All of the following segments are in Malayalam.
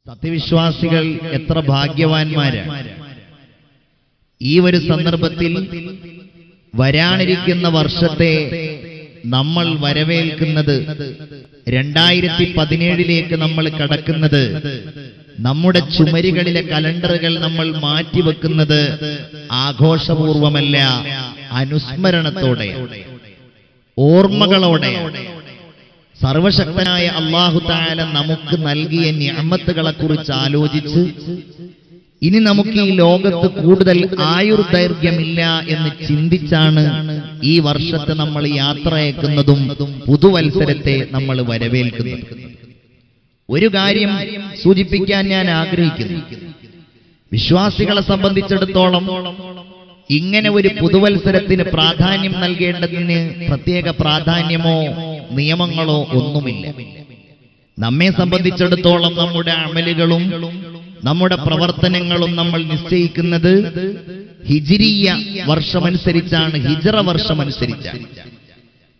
സത്യവിശ്വാസികൾ എത്ര ഭാഗ്യവാന്മാരാണ്. ഈ ഒരു സന്ദർഭത്തിൽ വരാനിരിക്കുന്ന വർഷത്തെ നമ്മൾ വരവേൽക്കുന്നത് 2017 നമ്മൾ കടക്കുന്നത്, നമ്മുടെ ചുമരുകളിലെ കലണ്ടറുകൾ നമ്മൾ മാറ്റിവെക്കുന്നത് ആഘോഷപൂർവമല്ല, അനുസ്മരണത്തോടെ, ഓർമ്മകളോടെ. സർവശക്തനായ അല്ലാഹു തആല നമുക്ക് നൽകിയ നിഅമത്തുകളെ കുറിച്ച് ആലോചിച്ച് ഇനി നമുക്ക് ഈ ലോകത്ത് കൂടുതൽ ആയുർദൈർഘ്യമില്ല എന്ന് ചിന്തിച്ചാണ് ഈ വർഷത്തെ നമ്മൾ യാത്രയക്കുന്നതും പുതുവത്സരത്തെ നമ്മൾ വരവേൽക്കുന്നത്. ഒരു കാര്യം സൂചിപ്പിക്കാൻ ഞാൻ ആഗ്രഹിക്കുന്നു. വിശ്വാസികളെ സംബന്ധിച്ചിടത്തോളം ഇങ്ങനെ ഒരു പുതുവത്സരത്തിന് പ്രാധാന്യം നൽകേണ്ടതിന് പ്രത്യേക പ്രാധാന്യമോ നിയമങ്ങളോ ഒന്നുമില്ല. നമ്മെ സംബന്ധിച്ചിടത്തോളം നമ്മുടെ അമലുകളും നമ്മുടെ പ്രവർത്തനങ്ങളും നമ്മൾ നിശ്ചയിക്കുന്നത് ഹിജ്രിയ വർഷമനുസരിച്ചാണ്, ഹിജ്റ വർഷമനുസരിച്ചാണ്.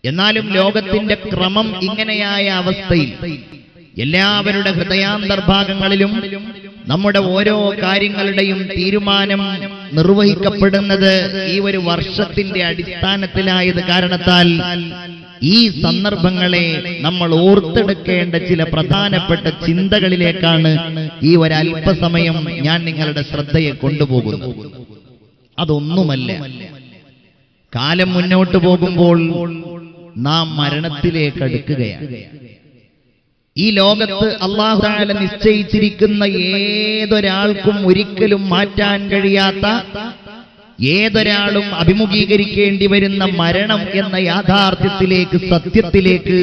എന്നാലും ലോകത്തിന്റെ ക്രമം ഇങ്ങനെയായ അവസ്ഥയിൽ എല്ലാവരുടെ ഹൃദയാന്തർഭാഗങ്ങളിലും നമ്മുടെ ഓരോ കാര്യങ്ങളുടെയും തീരുമാനം നിർവഹിക്കപ്പെടുന്നത് ഈ ഒരു വർഷത്തിന്റെ അടിസ്ഥാനത്തിലായത് കാരണത്താൽ ഈ സന്ദർഭങ്ങളെ നമ്മൾ ഓർത്തെടുക്കേണ്ട ചില പ്രധാനപ്പെട്ട ചിന്തകളിലേക്കാണ് ഈ ഒരല്പസമയം ഞാൻ നിങ്ങളുടെ ശ്രദ്ധയെ കൊണ്ടുപോകുന്നു. അതൊന്നുമല്ല, കാലം മുന്നോട്ട് പോകുമ്പോൾ നാം മരണത്തിലേക്ക് അടുക്കുകയാണ്. ഈ ലോകത്ത് അല്ലാഹു തആല നിശ്ചയിച്ചിരിക്കുന്ന ഏതൊരാൾക്കും ഒരിക്കലും മാറ്റാൻ കഴിയാത്ത, ഏതൊരാളും അഭിമുഖീകരിക്കേണ്ടി വരുന്ന മരണം എന്ന യാഥാർത്ഥ്യത്തിലേക്ക്, സത്യത്തിലേക്ക്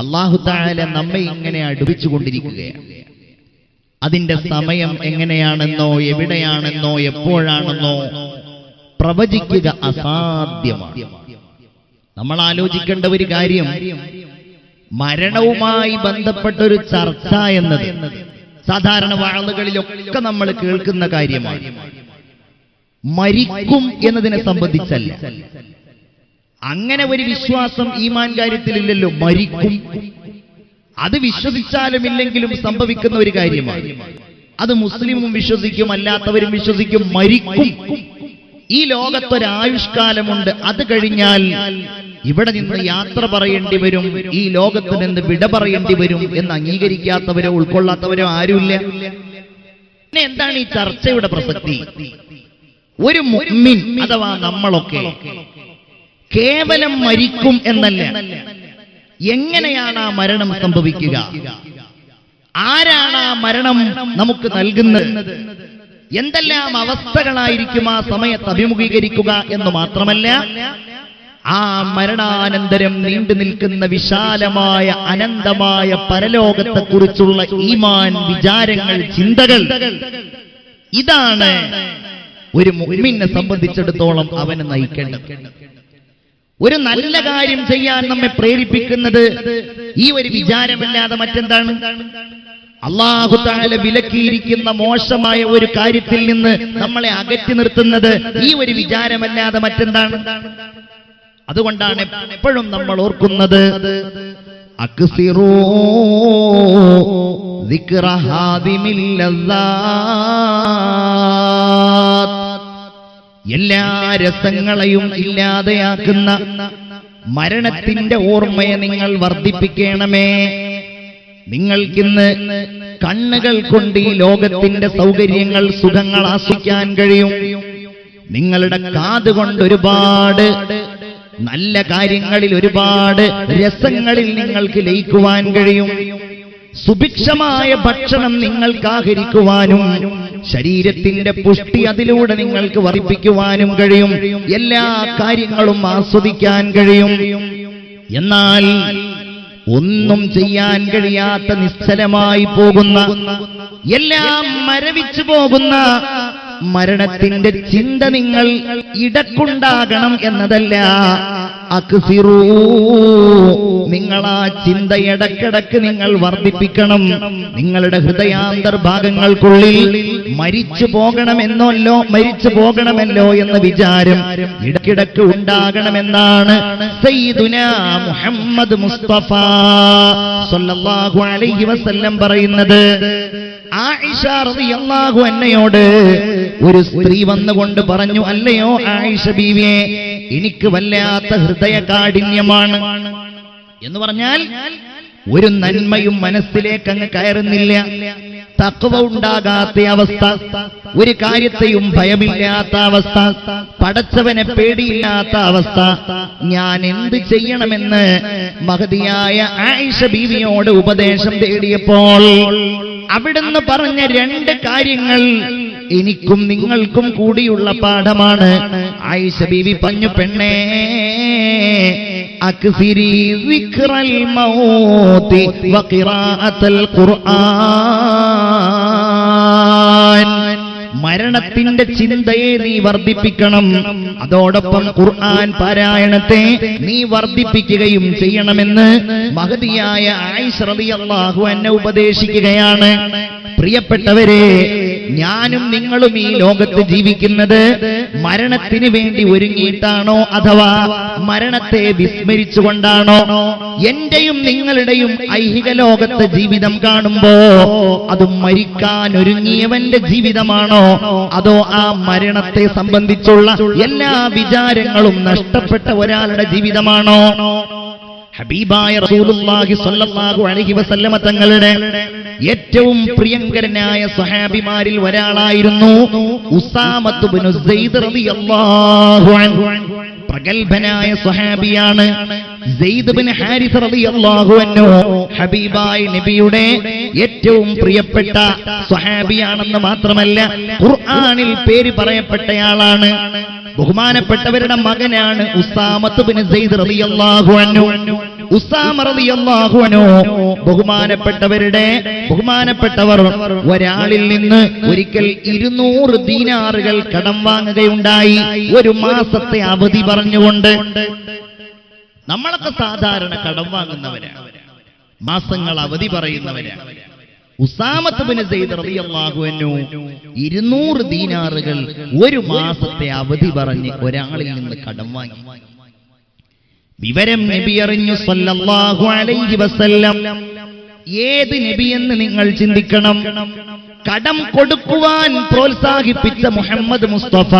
അല്ലാഹു തആല നമ്മെ ഇങ്ങനെ അടുപ്പിച്ചുകൊണ്ടിരിക്കുകയാണ്. അതിന്റെ സമയം എങ്ങനെയാണെന്നോ എവിടെയാണെന്നോ എപ്പോഴാണെന്നോ പ്രവചിക്കുക അസാധ്യമാണ്. നമ്മൾ ആലോചിക്കേണ്ട ഒരു കാര്യം, മരണവുമായി ബന്ധപ്പെട്ടൊരു ചർച്ച എന്നത് സാധാരണ വാളുകളിലൊക്കെ നമ്മൾ കേൾക്കുന്ന കാര്യമാണ്. മരിക്കും എന്നതിനെ സംബന്ധിച്ചല്ല. അങ്ങനെ ഒരു വിശ്വാസം ഈമാൻ കാര്യത്തിലില്ലല്ലോ. മരിക്കും, അത് വിശ്വസിച്ചാലും ഇല്ലെങ്കിലും സംഭവിക്കുന്ന ഒരു കാര്യമാണ്. അത് മുസ്ലിമും വിശ്വസിക്കും, അല്ലാത്തവരും വിശ്വസിക്കും. മരിക്കും. ഈ ലോകത്തൊരായുഷ്കാലമുണ്ട്, അത് കഴിഞ്ഞാൽ ഇവിടെ നിന്ന് യാത്ര പറയേണ്ടി വരും, ഈ ലോകത്ത് നിന്ന് വിട പറയേണ്ടി വരും എന്ന് അംഗീകരിക്കാത്തവരോ ഉൾക്കൊള്ളാത്തവരോ ആരുമില്ല. പിന്നെ എന്താണ് ഈ ചർച്ചയുടെ പ്രസക്തി? ഒരു മുഅ്മിൻ അഥവാ നമ്മളൊക്കെ കേവലം മരിക്കും എന്നല്ല, എങ്ങനെയാണ് ആ മരണം സംഭവിക്കുക, ആരാണ് ആ മരണം നമുക്ക് നൽകുന്നത്, എന്തെല്ലാം അവസ്ഥകളായിരിക്കും ആ സമയത്ത് അഭിമുഖീകരിക്കുക എന്ന് മാത്രമല്ല, ആ മരണാനന്തരം നീണ്ടു നിൽക്കുന്ന വിശാലമായ അനന്തമായ പരലോകത്തെക്കുറിച്ചുള്ള ഈമാൻ, വിചാരങ്ങൾ, ചിന്തകൾ, ഇതാണ് ഒരു മുഅ്മിനെ സംബന്ധിച്ചിടത്തോളം അവനെ നയിക്കേണ്ടത്. ഒരു നല്ല കാര്യം ചെയ്യാൻ നമ്മെ പ്രേരിപ്പിക്കുന്നത് ഈ ഒരു വിചാരമല്ലാതെ മറ്റെന്താണ്? അല്ലാഹു തആല വിലക്കിയിരിക്കുന്ന മോശമായ ഒരു കാര്യത്തിൽ നിന്ന് നമ്മളെ അകറ്റി നിർത്തുന്നത് ഈ ഒരു വിചാരമല്ലാതെ മറ്റെന്താണ്? അതുകൊണ്ടാണ് എപ്പോഴും നമ്മൾ ഓർക്കുന്നത്, അക്സിറൂ ദിക്റ ഹാദിമിൽ ലസ്സാത്ത്, എല്ലാ രസങ്ങളെയും ഇല്ലാതെയാക്കുന്ന മരണത്തിന്റെ ഓർമ്മയെ നിങ്ങൾ വർദ്ധിപ്പിക്കണമേ. നിങ്ങൾക്കിന്ന് കണ്ണുകൾ കൊണ്ട് ഈ ലോകത്തിന്റെ സൗകര്യങ്ങൾ, സുഖങ്ങൾ ആസ്വദിക്കാൻ കഴിയും. നിങ്ങളുടെ കാതുകൊണ്ട് ഒരുപാട് നല്ല കാര്യങ്ങളിൽ, ഒരുപാട് രസങ്ങളിൽ നിങ്ങൾക്ക് ലയിക്കുവാൻ കഴിയും. സുഭിക്ഷമായ ഭക്ഷണം നിങ്ങൾക്ക് ആഹരിക്കുവാനും ശരീരത്തിന്റെ പുഷ്ടി അതിലൂടെ നിങ്ങൾക്ക് വർദ്ധിപ്പിക്കുവാനും കഴിയും. എല്ലാ കാര്യങ്ങളും ആസ്വദിക്കാൻ കഴിയും. എന്നാൽ ഒന്നും ചെയ്യാൻ കഴിയാത്ത, നിശ്ചലമായി പോകുന്ന, എല്ലാം മരവിച്ചു പോകുന്ന മരണത്തിന്റെ ചിന്ത നിങ്ങൾ ഇടക്കുണ്ടാകണം എന്നതല്ല. അക്സിറൂ, നിങ്ങൾ ആ ചിന്ത ഇടക്കിടക്ക് നിങ്ങൾ വർദ്ധിപ്പിക്കണം. നിങ്ങളുടെ ഹൃദയാന്തർഭാഗങ്ങൾക്കുള്ളിൽ മരിച്ചു പോകണമെന്നല്ലോ എന്ന വിചാരം ഇടക്കിടക്ക് ഉണ്ടാകണമെന്നാണ് സയ്യിദുനാ മുഹമ്മദ് മുസ്തഫ സ്വല്ലല്ലാഹു അലൈഹി വസല്ലം പറയുന്നത്. ആയിഷ റളിയല്ലാഹു അൻഹയോട് ഒരു സ്ത്രീ വന്നുകൊണ്ട് പറഞ്ഞു, അല്ലയോ ആയിഷ ബീവിയെ, എനിക്ക് വല്ലാത്ത ഹൃദയകാഠിന്യമാണ് എന്ന് പറഞ്ഞാൽ ഒരു നന്മയും മനസ്സിലേക്ക് അങ്ങ് കയറുന്നില്ല, തഖ്വ ഉണ്ടാകാത്ത അവസ്ഥ, ഒരു കാര്യത്തെയും ഭയമില്ലാത്ത അവസ്ഥ, പടച്ചവനെ പേടിയില്ലാത്ത അവസ്ഥ. ഞാൻ എന്ത് ചെയ്യണമെന്ന് മഹദിയായ ആയിഷ ബീവിയോട് ഉപദേശം തേടിയപ്പോൾ അവിടുന്ന് പറഞ്ഞ രണ്ട് കാര്യങ്ങൾ എനിക്കും നിങ്ങൾക്കും കൂടിയുള്ള പാഠമാണ്. ആയിഷ ബീവി പറഞ്ഞു, പെണ്ണേ, അക്സിരി സിക്റൽ മൗതി വഖിറാഅത്തുൽ ഖുർആൻ. മരണത്തിന്റെ ചിന്തയെ നീ വർദ്ധിപ്പിക്കണം, അതോടൊപ്പം ഖുർആൻ പാരായണത്തെ നീ വർദ്ധിപ്പിക്കുകയും ചെയ്യണമെന്ന് മഹദിയായ ആയിഷ റളിയല്ലാഹു അൻഹ ഉപദേശിക്കുകയാണ്. പ്രിയപ്പെട്ടവരെ, ഞാനും നിങ്ങളും ഈ ലോകത്ത് ജീവിക്കുന്നത് മരണത്തിന് വേണ്ടി ഒരുങ്ങിയിട്ടാണോ അഥവാ മരണത്തെ വിസ്മരിച്ചുകൊണ്ടാണോ? എന്റെയും നിങ്ങളുടെയും ഐഹിക ലോകത്തെ ജീവിതം കാണുമ്പോ അത് മരിക്കാൻ ഒരുങ്ങിയവന്റെ ജീവിതമാണോ, അതോ ആ മരണത്തെ സംബന്ധിച്ചുള്ള എല്ലാ വിചാരങ്ങളും നഷ്ടപ്പെട്ട ഒരാളുടെ ജീവിതമാണോ? ഹബീബായ റസൂലുള്ളാഹി സ്വല്ലല്ലാഹു അലൈഹി വസല്ലമ തങ്ങളുടെ ഏറ്റവും പ്രിയങ്കരനായ സ്വഹാബിമാരിൽ ഒരാളായിരുന്നു ഉസാമത്ത് ഇബ്നു സെയ്ദ് റളിയല്ലാഹു അൻഹു. പ്രഗൽഭനായ സ്വഹാബിയാണ്. സെയ്ദ് ഇബ്നു ഹാരിസ റളിയല്ലാഹു അൻഹു ഹബീബായ നബിയുടെ ഏറ്റവും പ്രിയപ്പെട്ട സ്വഹാബിയാണെന്ന് മാത്രമല്ല, ഖുർആനിൽ പേര് പറയപ്പെട്ടയാളാണ്. ബഹുമാനപ്പെട്ടവരുടെ മകനാണ് ഉസാമത്ത് ഇബ്നു സെയ്ദ് റളിയല്ലാഹു അൻഹു. ഉസാമ റളിയല്ലാഹു അൻഹു ബഹുമാനപ്പെട്ടവർ ഒരാളിൽ നിന്ന് ഒരിക്കൽ 200 ദീനാറുകൾ കടം വാങ്ങുകയുണ്ടായി, ഒരു മാസത്തെ അവധി പറഞ്ഞുകൊണ്ട്. നമ്മളൊക്കെ സാധാരണ കടം വാങ്ങുന്നവരാണ്, മാസങ്ങൾ അവധി പറയുന്നവരാണ്. ഉസാമത്ത് ഇബ്നു സെയ്ദ് റളിയല്ലാഹു അൻഹു 200 ദീനാറുകൾ ഒരു മാസത്തെ അവധി പറഞ്ഞ് ഒരാളിൽ നിന്ന് കടം വാങ്ങി. വിവരം നബി അറിഞ്ഞു സല്ലല്ലാഹു അലൈഹി വസല്ലം. ഏത് നബിയെന്ന് നിങ്ങൾ ചിന്തിക്കണം. കടം കൊടുക്കുവാൻ പ്രോത്സാഹിപ്പിച്ച മുഹമ്മദ് മുസ്തഫ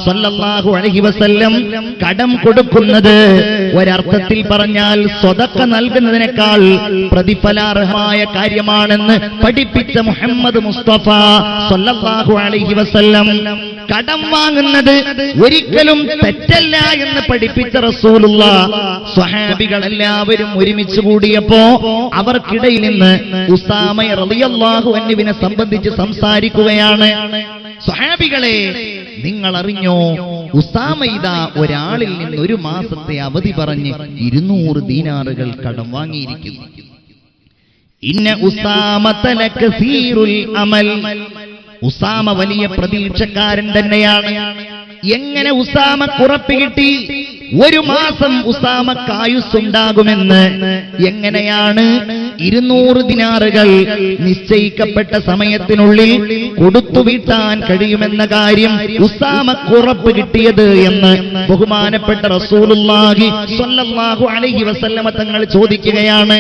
സല്ലല്ലാഹു അലൈഹി വസല്ലം കടം കൊടുക്കുന്നത് ഒരർത്ഥത്തിൽ പറഞ്ഞാൽ സ്വതക്ക നൽകുന്നതിനേക്കാൾ പ്രതിഫലാർഹമായ കാര്യമാണെന്ന് പഠിപ്പിച്ച മുഹമ്മദ് മുസ്തഫ സല്ലല്ലാഹു അലൈഹി വസല്ലം കടം വാങ്ങുന്നത് ഒരിക്കലും തെറ്റല്ല എന്ന് പഠിപ്പിച്ച റസൂലുള്ളാഹ് സ്വഹാബികൾ എല്ലാവരും ഒരുമിച്ച് കൂടിയപ്പോ അവർക്കിടയിൽ നിന്ന് ഉസാമ റളിയല്ലാഹു അൻഹുവിനെ സംബന്ധിച്ച് സംസാരിക്കുകയാണ്. സ്വഹാബികളെ, നിങ്ങൾ അറിഞ്ഞോ, ഉസാമ ഇതാ ഒരാളിൽ നിന്ന് ഒരു മാസത്തെ അവധി പറഞ്ഞ് 200 ദീനാറുകൾ കടം വാങ്ങിയിരിക്കുന്നു. ഇന്ന ഉസാമത ലകസീറുൽ അമൽ. ഉസാമ വലിയ പ്രതീക്ഷക്കാരൻ തന്നെയാണ്. എങ്ങനെ ഉസാമക്ക് ഉറപ്പ് കിട്ടി ഒരു മാസം ഉസാമക്ക് ആയുസ്സുണ്ടാകുമെന്ന്? എങ്ങനെയാണ് 200 ദിനാറുകൾ നിശ്ചയിക്കപ്പെട്ട സമയത്തിനുള്ളിൽ കൊടുത്തു വീട്ടാൻ കഴിയുമെന്ന കാര്യം ഉസാമക്ക് ഉറപ്പ് കിട്ടിയത് എന്ന് ബഹുമാനപ്പെട്ട റസൂലുള്ളാഹി സ്വല്ലല്ലാഹു അലൈഹി വസല്ലമ തങ്ങൾ ചോദിക്കുകയാണ്.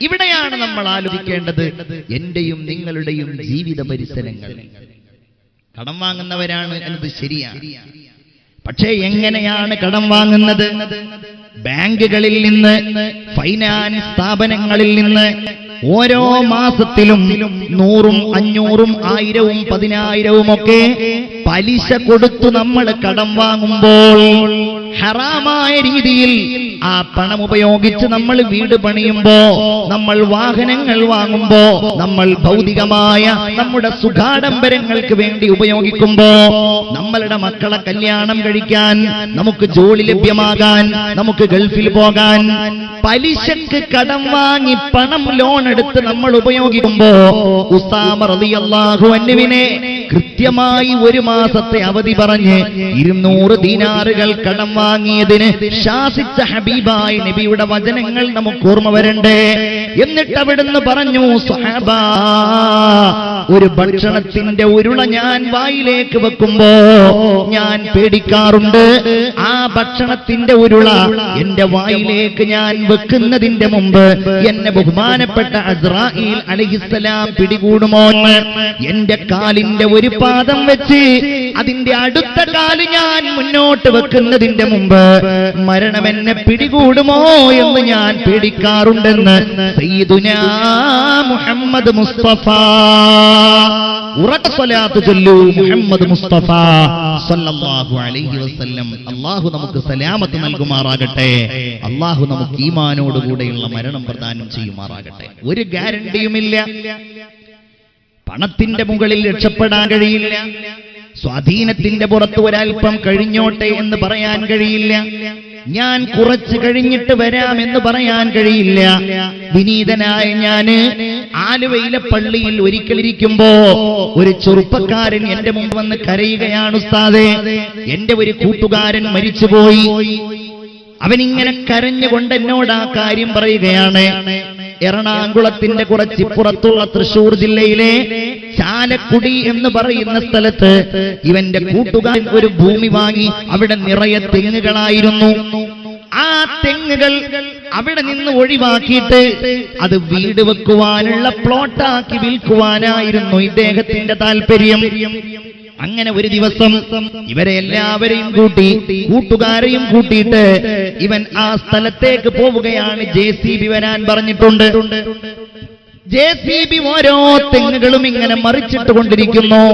ഇവിടെയാണ് നമ്മൾ ആലോചിക്കേണ്ടത് എന്റെയും നിങ്ങളുടെയും ജീവിത പരിസരങ്ങൾ. കടം വാങ്ങുന്നവരാണ് എന്നത് ശരിയാണ്, പക്ഷേ എങ്ങനെയാണ് കടം വാങ്ങുന്നത്? ബാങ്കുകളിൽ നിന്ന്, ഫൈനാൻസ് സ്ഥാപനങ്ങളിൽ നിന്ന് ഓരോ മാസത്തിലും 100ഉം 500ഉം 1000ഉം 10000ഉം ഒക്കെ പലിശ കൊടുത്തു നമ്മൾ കടം വാങ്ങുമ്പോൾ ഹറാമായ രീതിയിൽ ആ പണം ഉപയോഗിച്ച് നമ്മൾ വീട് പണിയുമ്പോ, നമ്മൾ വാഹനങ്ങൾ വാങ്ങുമ്പോ, നമ്മൾ ഭൗതികമായ നമ്മുടെ സുഖാഡംബരങ്ങൾക്ക് വേണ്ടി ഉപയോഗിക്കുമ്പോ, നമ്മളുടെ മക്കളെ കല്യാണം കഴിക്കാൻ, നമുക്ക് ജോലി ലഭ്യമാകാൻ, നമുക്ക് ഗൾഫിൽ പോകാൻ, പലിശക്ക് കടം വാങ്ങി പണം ലോൺ എടുത്ത് നമ്മൾ ഉപയോഗിക്കുമ്പോ ഉസാമ റളിയല്ലാഹു അൻഹുവിനെ കൃത്യമായി ഒരു മാസത്തെ അവധി പറഞ്ഞ് 200 ദീനാറുകൾ കടം വാങ്ങിയതിന് ശാസിച്ച ഹബീബായ നബിയുടെ വചനങ്ങൾ നമുക്ക് ഓർമ്മ വരണ്ടേ? എന്നിട്ട് അവിടുന്ന് പറഞ്ഞു, സ്വഹാബാ, ഒരു ഭക്ഷണത്തിന്റെ ഉരുള ഞാൻ വായിലേക്ക് വെക്കുമ്പോ ഞാൻ പേടിക്കാറുണ്ട്. ആ ഭക്ഷണത്തിന്റെ ഉരുള എന്റെ വായിലേക്ക് ഞാൻ വെക്കുന്നതിന്റെ മുമ്പ് എന്നെ ബഹുമാനപ്പെട്ട അസ്രായീൽ അലൈഹിസ്സലാം പിടികൂടുമോ? എന്റെ കാലിന്റെ ഒരു പാദം വെച്ച് അതിന്റെ അടുത്ത കാല് ഞാൻ മുന്നോട്ട് വെക്കുന്നതിന്റെ മുമ്പ് മരണം എന്നെ പിടികൂടുമോ എന്ന് ഞാൻ പേടിക്കാറുണ്ടെന്ന് സയ്യിദുനാ മുഹമ്മദ് മുസ്തഫ. ഉറക്ക സ്വലാത്ത് ചൊല്ലൂ മുഹമ്മദ് മുസ്തഫ സല്ലല്ലാഹു അലൈഹി വസല്ലം. അല്ലാഹു നമുക്ക് സലാമത്ത് നൽകുമാറാകട്ടെ. അല്ലാഹു നമുക്ക് ഈമാനോടുകൂടെയുള്ള മരണം പ്രദാനം ചെയ്യുമാറാകട്ടെ. ഒരു ഗ്യാരണ്ടിയുമില്ല. പണത്തിന്റെ മുകളിൽ രക്ഷപ്പെടാൻ കഴിയില്ല. സ്വാധീനത്തിന്റെ പുറത്ത് ഒരൽപ്പം കഴിഞ്ഞോട്ടെ എന്ന് പറയാൻ കഴിയില്ല. ഞാൻ കുറച്ച് കഴിഞ്ഞിട്ട് വരാം എന്ന് പറയാൻ കഴിയില്ല. വിനീതനായ ഞാന് ആലുവയിലെ പള്ളിയിൽ ഒരിക്കലിരിക്കുമ്പോ ഒരു ചെറുപ്പക്കാരൻ എന്റെ മുമ്പ് വന്ന് കരയുകയാണ്, ഉസ്താദേ, എന്റെ ഒരു കൂട്ടുകാരൻ മരിച്ചുപോയി. അവനിങ്ങനെ കരഞ്ഞുകൊണ്ട് എന്നോട് ആ കാര്യം പറയുകയാണ്. എറണാകുളത്തിന്റെ കുറച്ചിപ്പുറത്തുള്ള തൃശൂർ ജില്ലയിലെ ചാലക്കുടി എന്ന് പറയുന്ന സ്ഥലത്ത് ഇവന്റെ കൂട്ടുകാരൻ ഒരു ഭൂമി വാങ്ങി. അവിടെ നിറയെ തെങ്ങുകളായിരുന്നു. ആ തെങ്ങുകൾ അവിടെ നിന്ന് ഒഴിവാക്കിയിട്ട് അത് വീട് വെക്കുവാനുള്ള പ്ലോട്ടാക്കി വിൽക്കുവാനായിരുന്നു ഇദ്ദേഹത്തിന്റെ താല്പര്യം. അങ്ങനെ ഒരു ദിവസം ഇവരെ എല്ലാവരെയും കൂട്ടി, കൂട്ടുകാരെയും കൂട്ടിയിട്ട് ഇവൻ ആ സ്ഥലത്തേക്ക് പോവുകയാണ്. JCB വരാൻ പറഞ്ഞിട്ടുണ്ട്. JCB ഓരോ തെങ്ങുകളും ഇങ്ങനെ മറിച്ചിട്ട് കൊണ്ടിരിക്കുന്നു.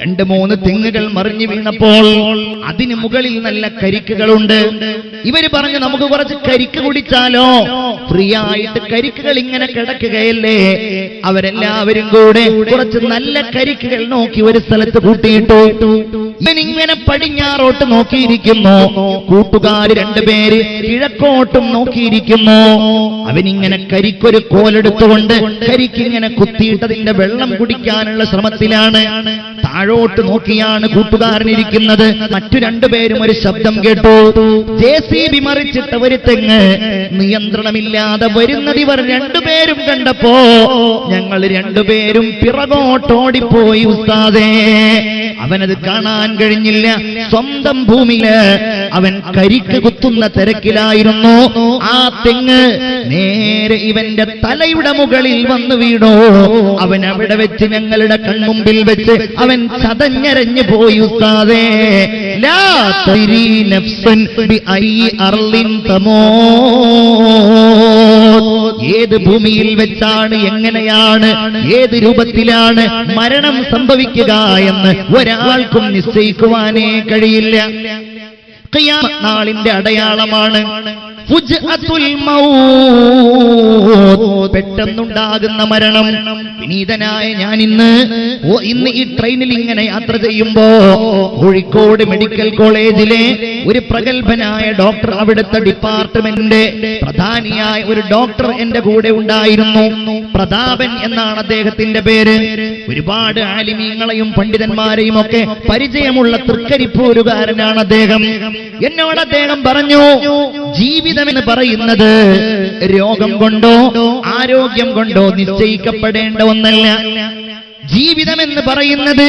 2-3 തെങ്ങുകൾ മറിഞ്ഞു വീണപ്പോൾ അതിന് മുകളിൽ നല്ല കരിക്കുകളുണ്ട്. ഇവര് പറഞ്ഞു, നമുക്ക് കുറച്ച് കരിക്ക് കുടിച്ചാലോ? ഫ്രീ ആയിട്ട് കരിക്കുകൾ ഇങ്ങനെ കിടക്കുകയല്ലേ. അവരെല്ലാവരും കൂടെ കുറച്ച് നല്ല കരിക്കുകൾ നോക്കി ഒരു സ്ഥലത്ത് കൂട്ടിയിട്ടു. ഇവനിങ്ങനെ പടിഞ്ഞാറോട്ട് നോക്കിയിരിക്കുന്നു. കൂട്ടുകാര് 2 പേര് കിഴക്കോട്ടും നോക്കിയിരിക്കുന്നു. അവനിങ്ങനെ കരിക്കൊരു കോലെടുത്തുകൊണ്ട് കരിക്കിങ്ങനെ കുത്തിയിട്ടതിന്റെ വെള്ളം കുടിക്കാനുള്ള ശ്രമത്തിലാണ്. താഴോട്ട് നോക്കിയാണ് കൂട്ടുകാരനിരിക്കുന്നത്. മറ്റു 2 പേരും ഒരു ശബ്ദം കേട്ടു. JCB മറിച്ചിട്ട ഒരു തെങ്ങ് നിയന്ത്രണമില്ലാതെ വരുന്നത് ഇവർ 2 പേരും കണ്ടപ്പോ ഞങ്ങൾ 2 പേരും പിറകോട്ടോടിപ്പോയി. ഉസ്താദേ, അവനത് കാണാൻ കഴിഞ്ഞില്ല. സ്വന്തം ഭൂമിയില് അവൻ കരിക്ക് കുത്തുന്ന തിരക്കിലായിരുന്നു. ആ തെങ്ങ് നേരെ ഇവന്റെ തലയുടെ മുകളിൽ വന്നു വീണു. അവൻ അവിടെ വെച്ച് ഞങ്ങളുടെ കൺമുമ്പിൽ വെച്ച് അവൻ ചതഞ്ഞരഞ്ഞു പോയി. ഉസ്താദേ, ലാ തരി നഫ്സൻ ബിഐ അർളിൻ തമൂത്. ഏത് ഭൂമിയിൽ വെച്ചാണ്, എങ്ങനെയാണ്, ഏത് രൂപത്തിലാണ് മരണം സംഭവിക്കുക എന്ന് ഒരാൾക്കും നിശ്ചയിക്കുവാനേ കഴിയില്ല. ഖിയാമത്ത് നാളിന്റെ അടയാളമാണ് ഫുജ്അത്തുൽ മൗത്ത്, പെട്ടെന്നുണ്ടാകുന്ന മരണം. വിനീതനായ ഞാൻ ഇന്ന് ഈ ട്രെയിനിൽ ഇങ്ങനെ യാത്ര ചെയ്യുമ്പോ കോഴിക്കോട് മെഡിക്കൽ കോളേജിലെ ഒരു പ്രഗത്ഭനായ ഡോക്ടർ, അവിടുത്തെ ഡിപ്പാർട്ട്മെന്റിന്റെ പ്രധാനിയായ ഒരു ഡോക്ടർ എന്റെ കൂടെ ഉണ്ടായിരുന്നു. പ്രതാപൻ എന്നാണ് അദ്ദേഹത്തിന്റെ പേര്. ഒരുപാട് ആലിമീങ്ങളെയും പണ്ഡിതന്മാരെയും ഒക്കെ പരിചയമുള്ള തൃക്കരിപ്പൂരുകാരനാണ് അദ്ദേഹം. എന്നോട് അദ്ദേഹം പറഞ്ഞു, ജീവിതമെന്ന് പറയുന്നത് രോഗം കൊണ്ടോ ആരോഗ്യം കൊണ്ടോ നിശ്ചയിക്കപ്പെടേണ്ട ഒന്നല്ല. ജീവിതമെന്ന് പറയുന്നത്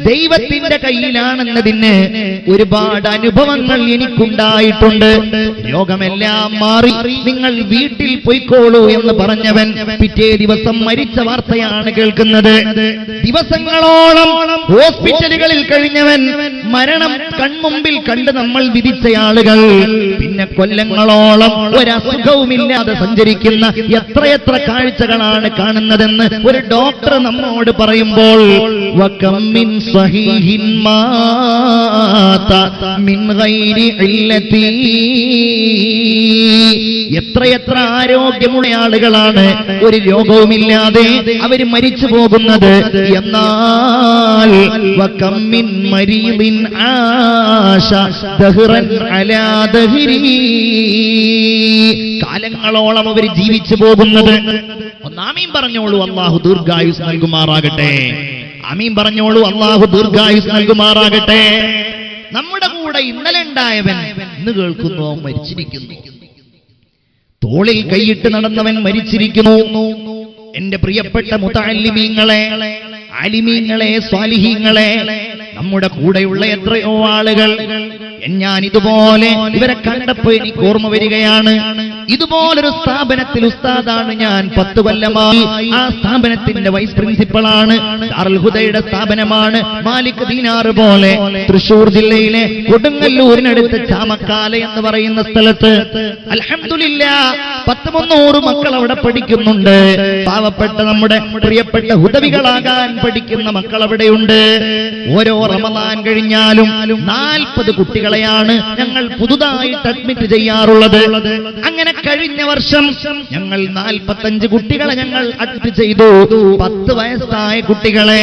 ദൈവത്തിന്റെ കയ്യിലാണെന്നതിന് ഒരുപാട് അനുഭവങ്ങൾ എനിക്കുണ്ടായിട്ടുണ്ട്. രോഗമെല്ലാം മാറി നിങ്ങൾ വീട്ടിൽ പോയിക്കോളൂ എന്ന് പറഞ്ഞവൻ പിറ്റേ ദിവസം മരിച്ച വാർത്തയാണ് കേൾക്കുന്നത്. ദിവസങ്ങളോളം ഹോസ്പിറ്റലുകളിൽ കഴിഞ്ഞവൻ, മരണം കൺമുമ്പിൽ കണ്ട് നമ്മൾ വിധിച്ച ആളുകൾ, പിന്നെ കൊല്ലങ്ങളോളം ഒരസുഖവുമില്ലാതെ സഞ്ചരിക്കുന്ന എത്രയെത്ര കാഴ്ചകളാണ് കാണുന്നതെന്ന് ഒരു ഡോക്ടർ നമ്മോട് പറയുമ്പോൾ, വകം മിൻ സഹീഹിൻ മാത മിൻ ഗൈരി ഇല്ലതി, എത്രയെത്ര ആരോഗ്യമുള്ള ആളുകളാണ് ഒരു രോഗവുമില്ലാതെ അവർ മരിച്ചു പോകുന്നത്. എന്നാൽ വകം മിൻ മരീദിൻ ആശ ദഹ്റൻ അലാ ദഹ്രി, കാലങ്ങളോളം അവർ ജീവിച്ചു പോകുന്നത്. ആമീൻ പറഞ്ഞോളൂ, അല്ലാഹു ദീർഘായുസ് നൽകുമാറാകട്ടെ. ആമീൻ പറഞ്ഞോളൂ, അല്ലാഹു ദീർഘായുസ് നൽകുമാറാകട്ടെ. നമ്മുടെ കൂടെ ഇന്നലെ ഉണ്ടായവൻ ഇന്ന് കേൾക്കുന്നു അവൻ മരിച്ചിരിക്കുന്നു. തോളിൽ കൈയിട്ട് നടന്നവൻ മരിച്ചിരിക്കുന്നു. എന്റെ പ്രിയപ്പെട്ട മുതഅല്ലിമീങ്ങളെ, ആലിമീങ്ങളെ, സ്വാലിഹീങ്ങളെ, നമ്മുടെ കൂടെയുള്ള എത്രയോ ആളുകൾ, ഞാൻ ഇതുപോലെ ഇവരെ കണ്ടപ്പോ എനിക്ക് ഓർമ്മ വരികയാണ്. ഇതുപോലൊരു സ്ഥാപനത്തിൽ ഉസ്താദാണ് ഞാൻ 10 കൊല്ലമായി. ആ സ്ഥാപനത്തിന്റെ വൈസ് പ്രിൻസിപ്പളാണ്. ദാറുൽ ഹുദയുടെ സ്ഥാപനമാണ്. മാലിക് ദീനാർ പോലെ തൃശൂർ ജില്ലയിലെ കൊടുങ്ങല്ലൂരിനടുത്ത് ചാമക്കാല എന്ന് പറയുന്ന സ്ഥലത്ത് അൽഹംദുലില്ലാഹ് 10-300 മക്കൾ അവിടെ പഠിക്കുന്നുണ്ട്. പാവപ്പെട്ട നമ്മുടെ പ്രിയപ്പെട്ട ഹുദവികളാകാൻ പഠിക്കുന്ന മക്കൾ അവിടെയുണ്ട്. ഓരോ റമദാൻ കഴിഞ്ഞാലും 40 കുട്ടികളെയാണ് ഞങ്ങൾ പുതുതായിട്ട് അഡ്മിറ്റ് ചെയ്യാറുള്ളത്. അങ്ങനെ കഴിഞ്ഞ വർഷം ഞങ്ങൾ 45 കുട്ടികളെ ഞങ്ങൾ അഡ്മിറ്റ് ചെയ്തു. 10 വയസ്സായ കുട്ടികളെ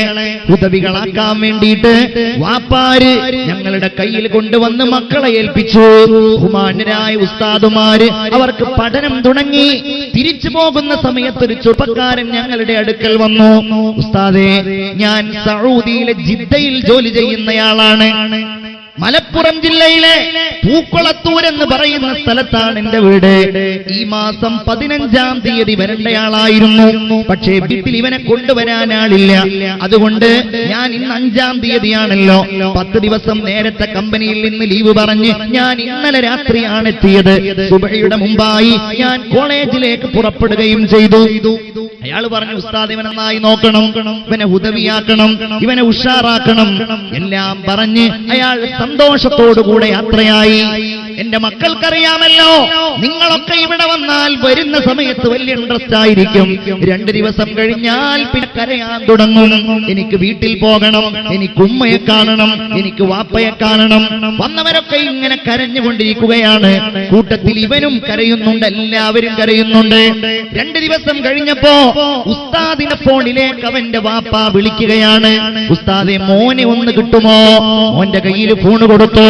ഹുദവികളാക്കാൻ വേണ്ടിയിട്ട് വാപ്പാര് ഞങ്ങളുടെ കയ്യിൽ കൊണ്ടുവന്ന് മക്കളെ ഏൽപ്പിച്ചു. ബഹുമാന്യരായ ഉസ്താദുമാര് അവർക്ക് പഠനം തുടങ്ങി. തിരിച്ചു പോകുന്ന സമയത്ത് ഒരു ചെറുപ്പക്കാരൻ ഞങ്ങളുടെ അടുക്കൽ വന്നു. ഉസ്താദേ, ഞാൻ സൗദിയിലെ ജിദ്ദയിൽ ജോലി ചെയ്യുന്നയാളാണ്. മലപ്പുറം ജില്ലയിലെ പൂക്കുളത്തൂർ എന്ന് പറയുന്ന സ്ഥലത്താണ് എന്റെ വീട്. ഈ മാസം 15-ാം തീയതി വരേണ്ടയാളായിരുന്നു. പക്ഷേ വീട്ടിൽ ഇവനെ കൊണ്ടുവരാൻ ആളില്ല. അതുകൊണ്ട് ഞാൻ ഇന്ന് 5-ാം തീയതിയാണല്ലോ, 10 ദിവസം നേരത്തെ കമ്പനിയിൽ നിന്ന് ലീവ് പറഞ്ഞ് ഞാൻ ഇന്നലെ രാത്രിയാണ് എത്തിയത്. സുബഹിയുടെ മുമ്പായി ഞാൻ കോളേജിലേക്ക് പുറപ്പെടുകയും ചെയ്തു. അയാൾ പറഞ്ഞു, ഉസ്താദ് ഇവനെ നന്നായി നോക്കണം, ഇവനെ ഹുദവിയാക്കണം, ഇവനെ ഉഷാറാക്കണം എല്ലാം പറഞ്ഞ് അയാൾ സന്തോഷത്തോടുകൂടെ യാത്രയായി. എന്റെ മക്കൾക്കറിയാമല്ലോ, നിങ്ങളൊക്കെ ഇവിടെ വന്നാൽ വരുന്ന സമയത്ത് വലിയ ഇൻട്രസ്റ്റ് ആയിരിക്കും. 2 ദിവസം കഴിഞ്ഞാൽ പിന്നെ കരയാൻ തുടങ്ങും. എനിക്ക് വീട്ടിൽ പോകണം, എനിക്ക് ഉമ്മയെ കാണണം, എനിക്ക് വാപ്പയെ കാണണം. വന്നവരൊക്കെ ഇങ്ങനെ കരഞ്ഞുകൊണ്ടിരിക്കുകയാണ്. കൂട്ടത്തിൽ ഇവനും കരയുന്നുണ്ട്, എല്ലാവരും കരയുന്നുണ്ട്. 2 ദിവസം കഴിഞ്ഞപ്പോ ഉസ്താദിന്റെ ഫോണിലേക്ക് അവന്റെ വാപ്പ വിളിക്കുകയാണ്. ഉസ്താദെ, മോനെ ഒന്ന് കിട്ടുമോ? മോന്റെ കയ്യിൽ ഫോൺ കൊടുത്തു.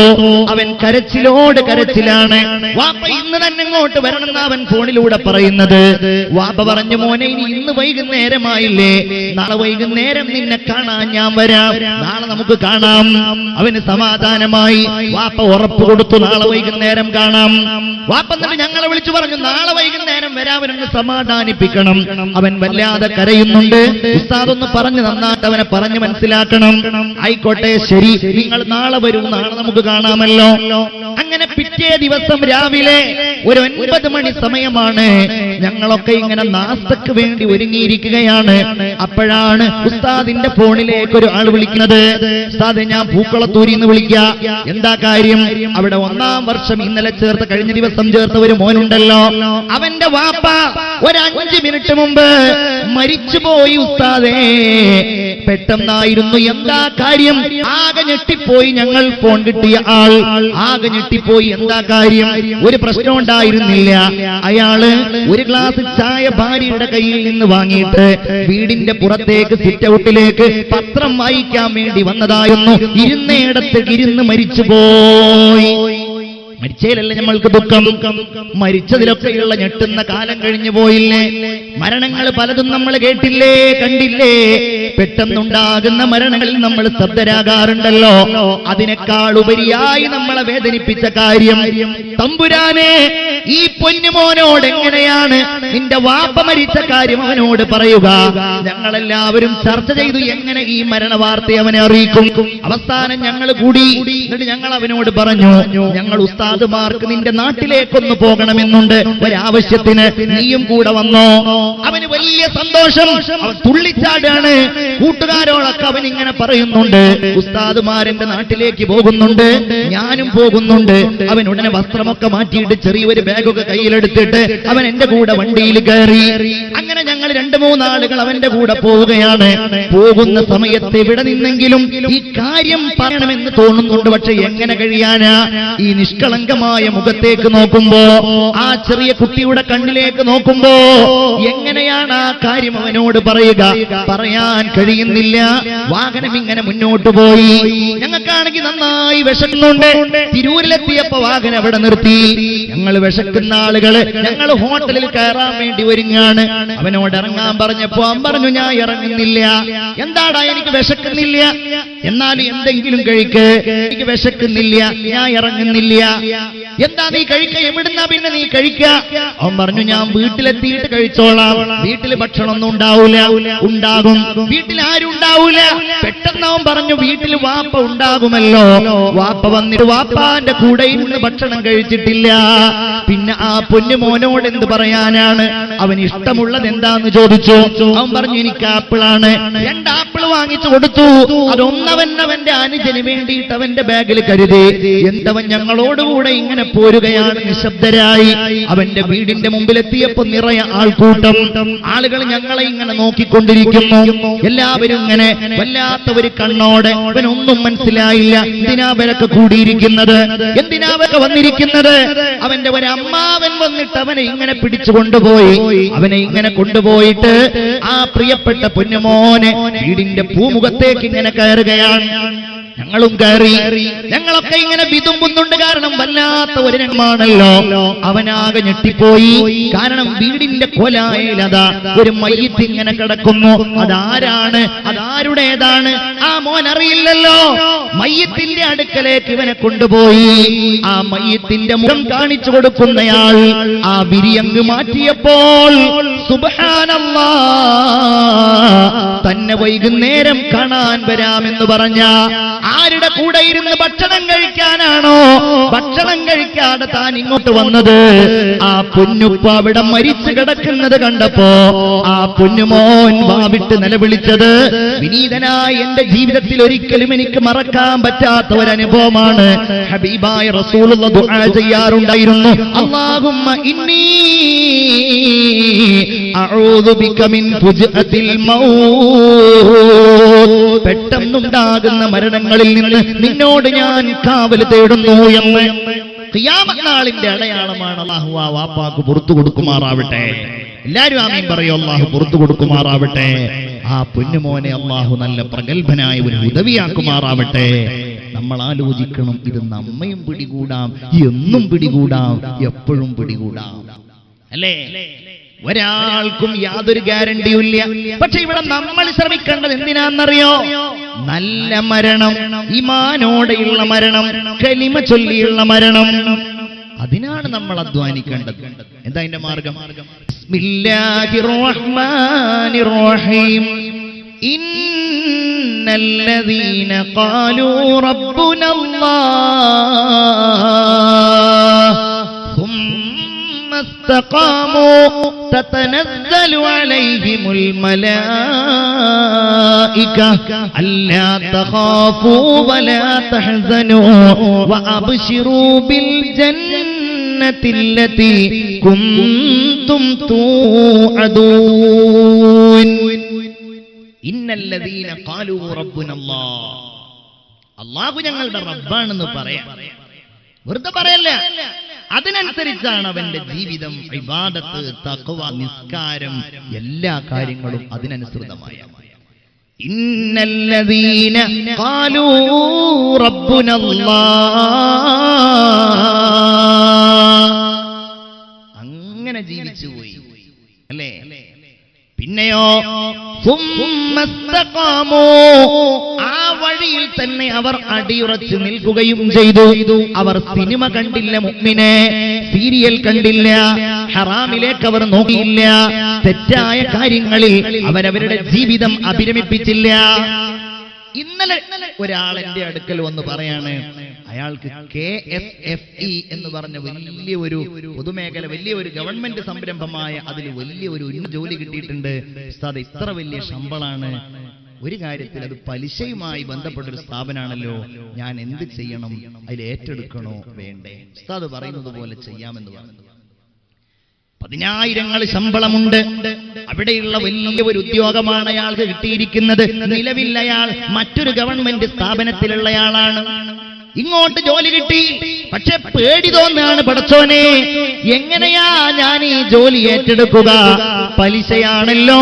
അവൻ കരച്ചിലോട് കരച്ചിലാണ്. വാപ്പ ഇന്ന് തന്നെ ഇങ്ങോട്ട് വരണമെന്ന് അവൻ ഫോണിലൂടെ പറയുന്നത്. വാപ്പ പറഞ്ഞു, മോനെ ഇനി ഇന്ന് വൈകുന്നേരമായില്ലേ, നാളെ വൈകുന്നേരം നിന്നെ കാണാൻ ഞാൻ വരാം, നാളെ നമുക്ക് കാണാം. അവന് സമാധാനമായി. വാപ്പ ഉറപ്പ് കൊടുത്തു, നാളെ വൈകുന്നേരം കാണാം. വാപ്പ എന്നിട്ട് ഞങ്ങളെ വിളിച്ചു പറഞ്ഞു, നാളെ വൈകുന്നേരം വരാവനെന്ന് സമാധാനിപ്പിക്കണം. അവൻ വല്ലാതെ കരയുന്നുണ്ട്. ഉസ്താദ് ഒന്ന് പറഞ്ഞു നന്നായിട്ട് അവനെ പറഞ്ഞു മനസ്സിലാക്കണം. ആയിക്കോട്ടെ, ശരി, നിങ്ങൾ നാളെ വരൂ, നാളെ നമുക്ക് കാണാമല്ലോ. അങ്ങനെ പിറ്റേ ദിവസം രാവിലെ ഒരു 9 മണി സമയമാണ്. ഞങ്ങളൊക്കെ ഇങ്ങനെ നാസ്തക്ക് വേണ്ടി ഒരുങ്ങിയിരിക്കുകയാണ്. അപ്പോഴാണ് ഉസ്താദിന്റെ ഫോണിലേക്ക് ഒരു ആൾ വിളിക്കുന്നത്. ഉസ്താദെ, ഞാൻ പൂക്കുളത്തൂരിൽ നിന്ന് വിളിക്കാം. എന്താ കാര്യം? അവിടെ 1-ാം വർഷം ഇന്നലെ ചേർത്ത, കഴിഞ്ഞ ദിവസം ചേർത്ത ഒരു മോനുണ്ടല്ലോ, അവന്റെ വാപ്പ ഒരു 5 മിനിറ്റ് മുമ്പ് മരിച്ചുപോയി ഉസ്താദേ. പെട്ടെന്നായിരുന്നു. എന്താ കാര്യം? ആകെ ഞെട്ടിപ്പോയി. ഞങ്ങൾ ഫോൺ കിട്ടിയ ആൾ ആകെ ഞെട്ടിപ്പോയി. എന്താ കാര്യം? ഒരു പ്രശ്നം ഉണ്ടായിരുന്നില്ല. അയാള് ഒരു ഗ്ലാസ് ചായ ഭാര്യയുടെ കയ്യിൽ നിന്ന് വാങ്ങിയിട്ട് വീടിന്റെ പുറത്തേക്ക് സിറ്റ് ഔട്ടിലേക്ക് പത്രം വായിക്കാൻ വേണ്ടി വന്നതായിരുന്നു. ഇരുന്നയിടത്ത് ഇരുന്ന് മരിച്ചുപോയി. മരിച്ചതിലല്ല നമ്മൾക്ക് ദുഃഖം, മരിച്ചതിലൊക്കെയുള്ള ഞെട്ടുന്ന കാലം കഴിഞ്ഞു പോയില്ലേ? മരണങ്ങൾ പലതും നമ്മൾ കേട്ടില്ലേ, കണ്ടില്ലേ? പെട്ടെന്നുണ്ടാകുന്ന മരണങ്ങളിൽ നമ്മൾ ശബ്ദരാകാറുണ്ടല്ലോ. അതിനേക്കാൾ ഉപരിയായി നമ്മളെ വേദനിപ്പിച്ച കാര്യം, തമ്പുരാനെ, ഈ പൊന്നുമോനോട് എങ്ങനെയാണ് നിന്റെ വാപ്പ മരിച്ച കാര്യം അവനോട് പറയുക? ഞങ്ങളെല്ലാവരും ചർച്ച ചെയ്തു എങ്ങനെ ഈ മരണ വാർത്ത അവനെ അറിയിക്കും. അവസാനം ഞങ്ങൾ കൂടി. എന്നിട്ട് ഞങ്ങൾ അവനോട് പറഞ്ഞു, ഞങ്ങൾ ഉസ്താദുമാർക്ക് നിന്റെ നാട്ടിലേക്കൊന്ന് പോകണമെന്നുണ്ട്, ഒരാവശ്യത്തിന്, നീയും കൂടെ വന്നോ? അവന് വലിയ സന്തോഷം. അവൻ തുള്ളിച്ചാടാണ്. കൂട്ടുകാരോടൊക്കെ അവൻ ഇങ്ങനെ പറയുന്നുണ്ട്, ഉസ്താദുമാരെന്റെ നാട്ടിലേക്ക് പോകുന്നുണ്ട്, ഞാനും പോകുന്നുണ്ട്. അവൻ ഉടനെ വസ്ത്രമൊക്കെ മാറ്റിയിട്ട് ചെറിയൊരു ബാഗൊക്കെ കയ്യിലെടുത്തിട്ട് അവൻ എന്റെ കൂടെ വണ്ടിയിൽ കയറി. അങ്ങനെ ഞങ്ങൾ 2-3 ആളുകൾ അവന്റെ കൂടെ പോവുകയാണ്. പോകുന്ന സമയത്ത് ഇവിടെ നിന്നെങ്കിലും ഈ കാര്യം പറയണമെന്ന് തോന്നുന്നുണ്ട്. പക്ഷെ എങ്ങനെ കഴിയാനാ? ഈ നിഷ്കളങ്കമായ മുഖത്തേക്ക് നോക്കുമ്പോ, ആ ചെറിയ കുട്ടിയുടെ കണ്ണിലേക്ക് നോക്കുമ്പോ എങ്ങനെയാണ് ആ കാര്യം അവനോട് പറയുക? പറയാൻ കഴിയുന്നില്ല. വാഹനം ഇങ്ങനെ മുന്നോട്ട് പോയി. ഞങ്ങൾക്കാണെങ്കിൽ നന്നായി വിശക്കുന്നുണ്ട്. തിരൂരിലെത്തിയപ്പോ വാഹനം അവിടെ നിർത്തി. ഞങ്ങൾ വിശക്കുന്ന ആളുകള്, ഞങ്ങൾ ഹോട്ടലിൽ കയറാൻ വേണ്ടി ഒരുങ്ങാണ്. അവനോട് ഇറങ്ങാൻ പറഞ്ഞപ്പോ അവൻ പറഞ്ഞു, ഞാൻ ഇറങ്ങുന്നില്ല. എന്താടാ? എനിക്ക് വിശക്കുന്നില്ല. എന്നാലും എന്തെങ്കിലും കഴിക്ക്, എനിക്ക് വിശക്കുന്നില്ല, ഞാൻ ഇറങ്ങുന്നില്ല. എന്താ നീ കഴിക്കുക? എവിടുന്നാ പിന്നെ നീ കഴിക്കുക? അവൻ പറഞ്ഞു, ഞാൻ വീട്ടിലെത്തിയിട്ട് കഴിച്ചോളാം. വീട്ടിൽ ഭക്ഷണം ഒന്നും ഉണ്ടാവൂല. ഉണ്ടാകും, വീട്ടിൽ ആരും ഉണ്ടാവൂല. പെട്ടെന്ന് അവൻ പറഞ്ഞു, വീട്ടിൽ വാപ്പ ഉണ്ടാകുമല്ലോ. വാപ്പ വന്നിട്ട് വാപ്പാന്റെ കൂടെ ഇന്ന് ഭക്ഷണം കഴിച്ചിട്ടില്ല. പിന്നെ ആ പൊന്നുമോനോട് എന്ത് പറയാനാണ്? അവന് ഇഷ്ടമുള്ളത് എന്താന്ന് ചോദിച്ചു. അവൻ പറഞ്ഞു, എനിക്ക് ആപ്പിളാണ്. 2 ആപ്പിൾ വാങ്ങിച്ചു കൊടുത്തു. അതൊന്നവന്റെ അനുജന് വേണ്ടിയിട്ട് അവന്റെ ബാഗിൽ കരുതി. എന്തവൻ ഞങ്ങളോടുകൂടെ ഇങ്ങനെ പോരുകയാണ് നിശബ്ദരായി. അവന്റെ വീടിന്റെ മുമ്പിലെത്തിയപ്പോ നിറയെ ആൾക്കൂട്ടം. ആളുകൾ ഞങ്ങളെ ഇങ്ങനെ നോക്കിക്കൊണ്ടിരിക്കുന്നു. എല്ലാവരും ഇങ്ങനെ വല്ലാത്ത ഒരു കണ്ണോടെ. അവനൊന്നും മനസ്സിലായില്ല. എന്തിനാ അവരൊക്കെ കൂടിയിരിക്കുന്നത്? എന്തിനാ അവരൊക്കെ വന്നിരിക്കുന്നത്? അവന്റെ ഒരു അമ്മാവൻ വന്നിട്ട് അവനെ ഇങ്ങനെ പിടിച്ചു കൊണ്ടുപോയി. അവനെ ഇങ്ങനെ കൊണ്ടുപോയിട്ട് ആ പ്രിയപ്പെട്ട പൊന്നുമോനെ വീടിന്റെ പൂമുഖത്തേക്ക് ഇങ്ങനെ കയറുകയാണ്. ഞങ്ങളും കയറി. ഞങ്ങളൊക്കെ ഇങ്ങനെ വിതുമ്പുന്നുണ്ട്. കാരണം വല്ലാത്ത ഒരു രംഗമാണല്ലോ. അവനാകെ ഞെട്ടിപ്പോയി. കാരണം വീടിന്റെ കൊലായിലതാ ഒരു മയ്യിത്ത് ഇങ്ങനെ കിടക്കുന്നു. അതാരാണ്? അതാരുടേതാണ്? ആ മോൻ അറിയില്ലല്ലോ. മയ്യിത്തിന്റെ അടുക്കലേക്ക് ഇവനെ കൊണ്ടുപോയി. ആ മയ്യിത്തിന്റെ മുഖം കാണിച്ചു കൊടുക്കുന്നയാൾ ആ വിരിയങ്ങ് മാറ്റിയപ്പോൾ സുബ്ഹാനല്ലാഹ്, തന്നെ വൈകുന്നേരം കാണാൻ വരാമെന്ന് പറഞ്ഞ ആരുടെ കൂടെ ഇരുന്ന് ഭക്ഷണം കഴിക്കാനാണോ ഭക്ഷണം കഴിക്കാതെ താൻ ഇങ്ങോട്ട് വന്നത്? ആ പൊന്നുപ്പ അവിടെ മരിച്ചു കിടക്കുന്നത് കണ്ടപ്പോ ആ പൊന്നുമോൻ വാവിട്ട് നിലവിളിച്ചത് വിനീതനായ എന്റെ ജീവിതത്തിൽ ഒരിക്കലും എനിക്ക് മറക്കാൻ പറ്റാത്ത ഒരു അനുഭവമാണ്. ഹബീബായ റസൂലുള്ളാഹി ദുആ ചെയ്യാറുണ്ടായിരുന്നു, അല്ലാഹുമ്മ ഇന്നി അഊദു ബിക മിൻ ഫുജ്അത്തിൽ മൗത്ത്, പെട്ടെന്നുണ്ടാകുന്ന മരണങ്ങളിൽ നിന്ന് നിന്നോട് ഞാൻ കാവൽ തേടുന്നു എന്ന്. ഖിയാമത്ത് നാളിന്റെ അടയാളമാണ്. അല്ലാഹു ആ വാപ്പാക്ക് പുറത്തു കൊടുക്കുമാറാവട്ടെ. എല്ലാവരും ആമീൻ പറയൂ. അല്ലാഹു പുറത്തു കൊടുക്കുമാറാവട്ടെ. ആ പൊന്നുമോനെ അല്ലാഹു നല്ല പ്രഗൽഭനായ ഒരു ഉദവിയാക്കുമാറാവട്ടെ. നമ്മൾ ആലോചിക്കണം, ഇത് നമ്മയും പിടികൂടാം, എന്നും പിടികൂടാം, എപ്പോഴും പിടികൂടാം, അല്ലേ? ഒരാൾക്കും യാതൊരു ഗ്യാരണ്ടിയുമില്ല. പക്ഷെ ഇവിടെ നമ്മൾ ശ്രമിക്കേണ്ടത് എന്തിനാണെന്നറിയോ? നല്ല മരണം, ഈമാനോടെയുള്ള മരണം, കലിമ ചൊല്ലിയുള്ള മരണം. അതിനാണ് നമ്മൾ അധ്വാനിക്കേണ്ടത്. എന്താ അതിന്റെ മാർഗം? ബിസ്മില്ലാഹിർ റഹ്മാനിർ റഹീം. ഇന്നല്ലദീന ഖാലൂ റബ്ബുനല്ലാഹ് استقاموا تتنزل عليهم الملائكة ألا تخافوا ولا تحزنوا وأبشروا بالجنة التي كنتم توعدون. إن الذين قالوا ربنا الله, അല്ലാഹു ഞങ്ങളുടെ റബ്ബാണെന്ന് പറയാം. വെറുതെ പറയല്ല, അതിനനുസരിച്ചാണ് അവന്റെ ജീവിതം, ഇബാദത്ത്, തഖ്വ, നിസ്കാരം, എല്ലാ കാര്യങ്ങളും അതിനനുസൃതമായ. ഇന്നല്ലദീന ഖാലൂ റബ്ബുനല്ലാഹ്, അങ്ങനെ ജീവിച്ചു പോയി, അല്ലേ? പിന്നെയോ ആ വഴിയിൽ തന്നെ അവർ അടിയുറച്ചു നിൽക്കുകയും ചെയ്തു. അവർ സിനിമ കണ്ടില്ല, മുഅ്മിനെ സീരിയൽ കണ്ടില്ല, ഹറാമിലേക്ക് അവർ നോക്കിയില്ല, തെറ്റായ കാര്യങ്ങളിൽ അവരവരുടെ ജീവിതം അഭിരമിപ്പിച്ചില്ല. ഇന്നലെ ഒരാൾ എന്റെ അടുക്കൽ വന്ന് പറയാണ്, അയാൾക്ക് KSFE എന്ന് പറഞ്ഞ വലിയൊരു പൊതുമേഖല, വലിയൊരു ഗവൺമെന്റ് സംരംഭമായ അതിൽ വലിയൊരു ജോലി കിട്ടിയിട്ടുണ്ട്. ഉസ്താദ്, ഇത്ര വലിയ ശമ്പളാണ്, ഒരു കാര്യത്തിൽ അത് പലിശയുമായി ബന്ധപ്പെട്ടൊരു സ്ഥാപനമാണല്ലോ, ഞാൻ എന്ത് ചെയ്യണം? അതിൽ ഏറ്റെടുക്കണോ വേണ്ടേ? ഉസ്താദ് പറയുന്നത് പോലെ ചെയ്യാമെന്ന് പറഞ്ഞു. 10,000 ശമ്പളമുണ്ട്. അവിടെയുള്ള വലിയ ഒരു ഉദ്യോഗമാണ് അയാൾക്ക് കിട്ടിയിരിക്കുന്നത്. നിലവിൽ അയാൾ മറ്റൊരു ഗവൺമെന്റ് സ്ഥാപനത്തിലുള്ളയാളാണ്. ഇങ്ങോട്ട് ജോലി കിട്ടി, പക്ഷെ പേടി തോന്നാണ്, പടച്ചോനെ എങ്ങനെയാ ഞാൻ ഈ ജോലി ഏറ്റെടുക്കുക? പലിശയാണല്ലോ.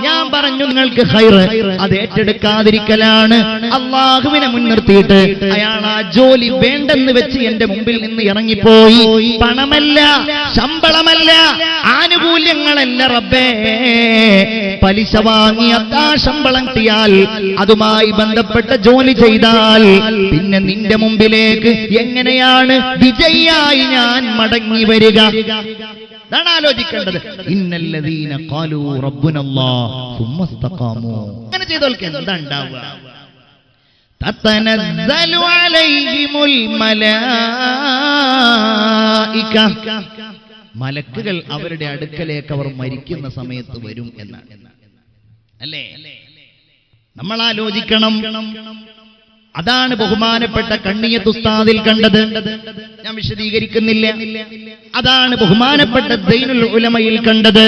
ഞാൻ പറഞ്ഞു, നിങ്ങൾക്ക് ഖൈർ, അത് ഏറ്റെടുക്കാതിരിക്കലാണ്. അള്ളാഹുവിനെ മുൻനിർത്തിയിട്ട് അയാൾ ആ ജോലി വേണ്ടെന്ന് വെച്ച് എന്റെ മുമ്പിൽ നിന്ന് ഇറങ്ങിപ്പോയി. പണമല്ല, ശമ്പളമല്ല, ആനുകൂല്യങ്ങളല്ല റബ്ബേ, പലിശ വാങ്ങി ആ ശമ്പളം കിട്ടിയാൽ അതുമായി ബന്ധപ്പെട്ട ജോലി ചെയ്താൽ പിന്നെ നിന്റെ മുമ്പിൽ മുമ്പിലേക്ക് എങ്ങനെയാണ് വിജയിയായി ഞാൻ മടങ്ങി വരിക? അതാണ് ആലോചിക്കേണ്ടത്. ഇന്നല്ലദീന ഖാലൂ റബ്ബുനല്ലാഹ് സുമ്മ ഇസ്തഖാമൂ. അങ്ങനെ ചെയ്താൽ എന്താ ഉണ്ടാവുക? തതനസ്സലു അലൈഹിമുൽ മലായിക, മലക്കുകൾ അവരുടെ അടുക്കലേക്ക് അവർ മരിക്കുന്ന സമയത്ത് വരും എന്നാണ്. അല്ലേ? നമ്മൾ ആലോചിക്കണം. അതാണ് ബഹുമാനപ്പെട്ട കണ്ണിയത്ത് ഉസ്താദിൽ കണ്ടത്. ഞാൻ വിശദീകരിക്കുന്നില്ല. അതാണ് ബഹുമാനപ്പെട്ട ദൈനുൽ ഉലമയിൽ കണ്ടത്.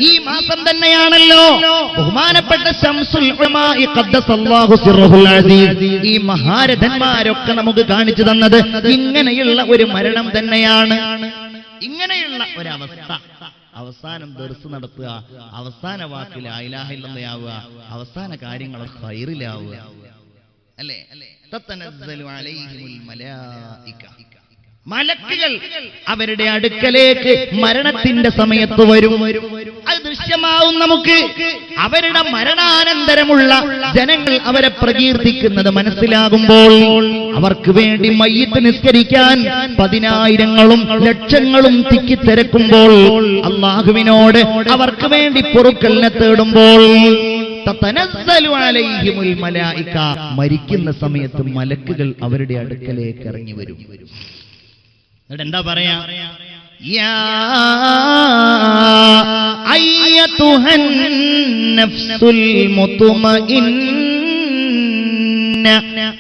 ഈ മാസം തന്നെയാണല്ലോ ബഹുമാനപ്പെട്ട ശംസുൽ ഉലമാഇ ഖദ്ദസല്ലാഹു സിർറഹുൽ അസീസ് ഈ മഹാരഥന്മാരൊക്കെ നമുക്ക് കാണിച്ചു തന്നത് ഇങ്ങനെയുള്ള ഒരു മരണം തന്നെയാണ്. ഇങ്ങനെയുള്ള ഒരവസ്ഥ. അവസാനം ദർസ് നടത്തുക, അവസാന വാക്കിൽ ലാ ഇലാഹ ഇല്ലല്ലാഹ് ആവുക, അവസാന കാര്യങ്ങൾ ഖൈറിലാവുക. അല്ലേ? തതനസ്സലു അലൈഹിമുൽ മലായിക, മലക്കുകൾ അവരുടെ അടുക്കലേക്ക് മരണത്തിന്റെ സമയത്ത് വരും. അത് ദൃശ്യമാവും നമുക്ക്. അവരുടെ മരണാനന്തരമുള്ള ജനങ്ങൾ അവരെ പ്രകീർത്തിക്കുന്നത് മനസ്സിലാകുമ്പോൾ അവർക്ക് വേണ്ടി മയ്യിത്ത് നിസ്കരിക്കാൻ പതിനായിരങ്ങളും ലക്ഷങ്ങളും തിക്കിത്തിരക്കുമ്പോൾ അല്ലാഹുവിനോട് അവർക്ക് വേണ്ടി പൊറുക്കലിനെ തേടുമ്പോൾ തതനസ്സലു അലൈഹിമുൽ മലായിക, മരിക്കുന്ന സമയത്ത് മലക്കുകൾ അവരുടെ അടുക്കലേക്ക് ഇറങ്ങി വരും. എന്നിട്ട് എന്താ പറയാ? യാ അയ്യതുഹൻ നഫ്സുൽ മുത്മഇന്ന,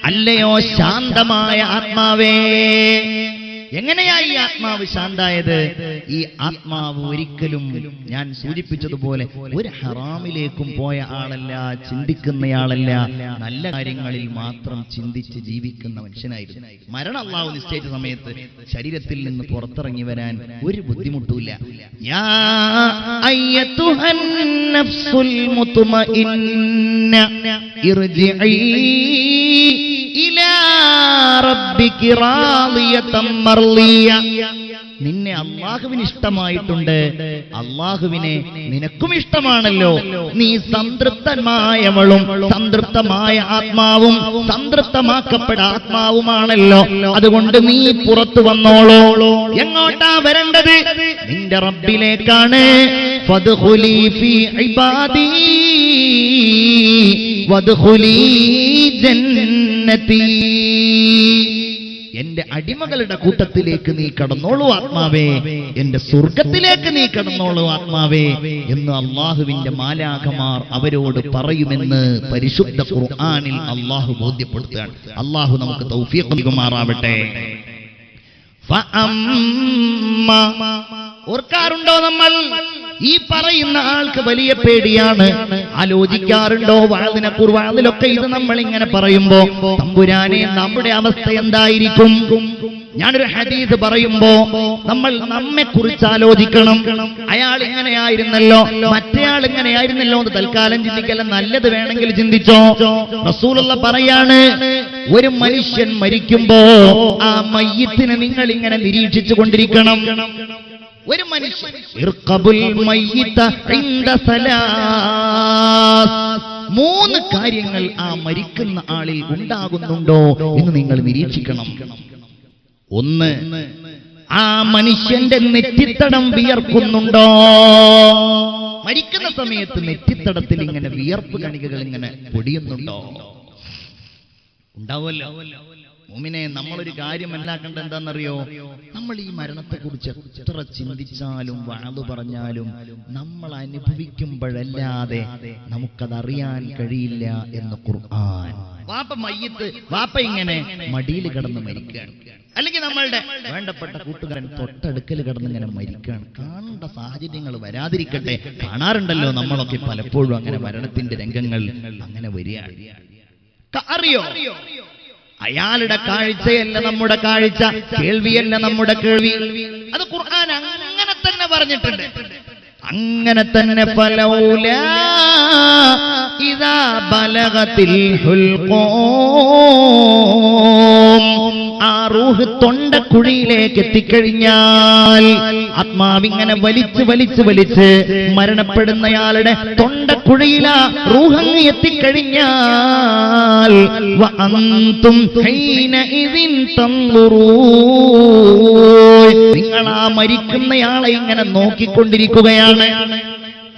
അല്ലയോ ശാന്തമായ ആത്മാവേ. എങ്ങനെയാ ഈ ആത്മാവ് ശാന്തായത്? ഈ ആത്മാവ് ഒരിക്കലും, ഞാൻ സൂചിപ്പിച്ചതുപോലെ, ഒരു ഹറാമിലേക്കും പോയ ആളല്ല, ചിന്തിക്കുന്നയാളല്ല, നല്ല കാര്യങ്ങളിൽ മാത്രം ചിന്തിച്ച് ജീവിക്കുന്ന മനുഷ്യനായിരുന്നു. മരണം അല്ലാഹു നിശ്ചയിച്ച സമയത്ത് ശരീരത്തിൽ നിന്ന് പുറത്തിറങ്ങി വരാൻ ഒരു ബുദ്ധിമുട്ടുമില്ല. യാ അയ്യതുഹൻ നഫ്സുൽ മുത്മഇന്ന ഇർജിഇ ഇലാ റബ്ബികി റാളിയതൻ മർളിയ. നിന്നെ അല്ലാഹുവിന് ഇഷ്ടമായിട്ടുണ്ട്, അല്ലാഹുവിനെ നിനക്കും ഇഷ്ടമാണല്ലോ. നീ സംതൃപ്തമായവളും സംതൃപ്തമായ ആത്മാവും സംതൃപ്തമാക്കപ്പെട്ട ആത്മാവുമാണല്ലോ. അതുകൊണ്ട് നീ പുറത്തു വന്നോളോ. എങ്ങോട്ടാ വരേണ്ടത്? നിന്റെ റബ്ബിലേക്കാണ്. ഫദ്ഖുലി ഫീ ഇബാദി വദ്ഖുലി ജന്നതി, എന്റെ അടിമകളുടെ കൂട്ടത്തിലേക്ക് നീ കടന്നോളൂ ആത്മാവേ, എന്റെ സ്വർഗത്തിലേക്ക് നീ കടന്നോളൂ ആത്മാവേ എന്ന് അല്ലാഹുവിന്റെ മാലാഖമാർ അവരോട് പറയുമെന്ന് പരിശുദ്ധ ഖുർആനിൽ അല്ലാഹു ബോധ്യപ്പെടുത്തുകയാണ്. അല്ലാഹു നമുക്ക് തൗഫീഖ് നൽകുമാറാവട്ടെ. ഓർക്കാറുണ്ടോ നമ്മൾ? ഈ പറയുന്ന ആൾക്ക് വലിയ പേടിയാണ്. ആലോചിക്കാറുണ്ടോ? വാതിലൊക്കെ ഇത് നമ്മൾ ഇങ്ങനെ പറയുമ്പോ, തമ്പുരാനെ നമ്മുടെ അവസ്ഥ എന്തായിരിക്കും? ഞാനൊരു ഹദീസ് പറയുമ്പോ നമ്മൾ നമ്മെ കുറിച്ച് ആലോചിക്കണം. അയാൾ ഇങ്ങനെയായിരുന്നല്ലോ, മറ്റേയാൾ ഇങ്ങനെയായിരുന്നല്ലോ എന്ന് തൽക്കാലം ചിന്തിക്കല്ല, നല്ലത് വേണമെങ്കിൽ ചിന്തിച്ചോ. റസൂലുള്ള പറയാണ്, ഒരു മനുഷ്യൻ മരിക്കുമ്പോ ആ മയ്യിത്തിനെ നിങ്ങൾ ഇങ്ങനെ നിരീക്ഷിച്ചു കൊണ്ടിരിക്കണം. ഒരു മനുഷ്യൻ മൂന്ന് കാര്യങ്ങൾ ആ മരിക്കുന്ന ആളിൽ ഉണ്ടാകുന്നുണ്ടോ എന്ന് നിങ്ങൾ നിരീക്ഷിക്കണം. ഒന്ന്, ആ മനുഷ്യന്റെ നെറ്റിത്തടം വിയർക്കുന്നുണ്ടോ? മരിക്കുന്ന സമയത്ത് നെറ്റിത്തടത്തിൽ ഇങ്ങനെ വിയർപ്പ് കണികകൾ ഇങ്ങനെ പൊടിയുന്നുണ്ടോ? ഉണ്ടാവുമല്ലോ. മുഅ്മിനെ, നമ്മളൊരു കാര്യം മനസ്സിലാക്കേണ്ടത് എന്താണെന്നറിയോ? നമ്മൾ ഈ മരണത്തെക്കുറിച്ച് എത്ര ചിന്തിച്ചാലും വഅദ് പറഞ്ഞാലും നമ്മൾ അനുഭവിക്കുമ്പോഴല്ലാതെ നമുക്കതറിയാൻ കഴിയില്ല എന്ന് ഖുർആൻ. വാപ്പ ഇങ്ങനെ മടിയിൽ കിടന്ന് മരിക്കുകയാണ്, അല്ലെങ്കിൽ നമ്മളുടെ വേണ്ടപ്പെട്ട കൂട്ടുകാരൻ തൊട്ടടുക്കൽ കിടന്ന് ഇങ്ങനെ മരിക്കുകയാണ്. കാണേണ്ട സാഹചര്യങ്ങൾ വരാതിരിക്കട്ടെ. കാണാറുണ്ടല്ലോ നമ്മളൊക്കെ പലപ്പോഴും അങ്ങനെ മരണത്തിന്റെ രംഗങ്ങൾ അങ്ങനെ വരികയാണ്. അറിയോ? അയാളുടെ കാഴ്ചയല്ല നമ്മുടെ കാഴ്ച, കേൾവിയല്ല നമ്മുടെ കേൾവി. അത് ഖുർആൻ അങ്ങനെ തന്നെ പറഞ്ഞിട്ടുണ്ട്. അങ്ങനെ തന്നെ ഫലൗലാ ഇദാ ബലഗത്തിൽ ഹുൽഖൂം, ആ റൂഹ് തൊണ്ടക്കുഴിയിലേക്ക് എത്തിക്കഴിഞ്ഞാൽ, ആത്മാവിങ്ങനെ വലിച്ച് വലിച്ച് വലിച്ച് മരണപ്പെടുന്നയാളുടെ തൊണ്ടക്കുഴിയിലാ റൂഹങ്ങ് എത്തിക്കഴിഞ്ഞാൽ വഅൻതും ഹീനഇദിൻ തൻദുറൂൻ, നിങ്ങൾ ആ മരിക്കുന്നയാളെ ഇങ്ങനെ നോക്കിക്കൊണ്ടിരിക്കുകയാണ്.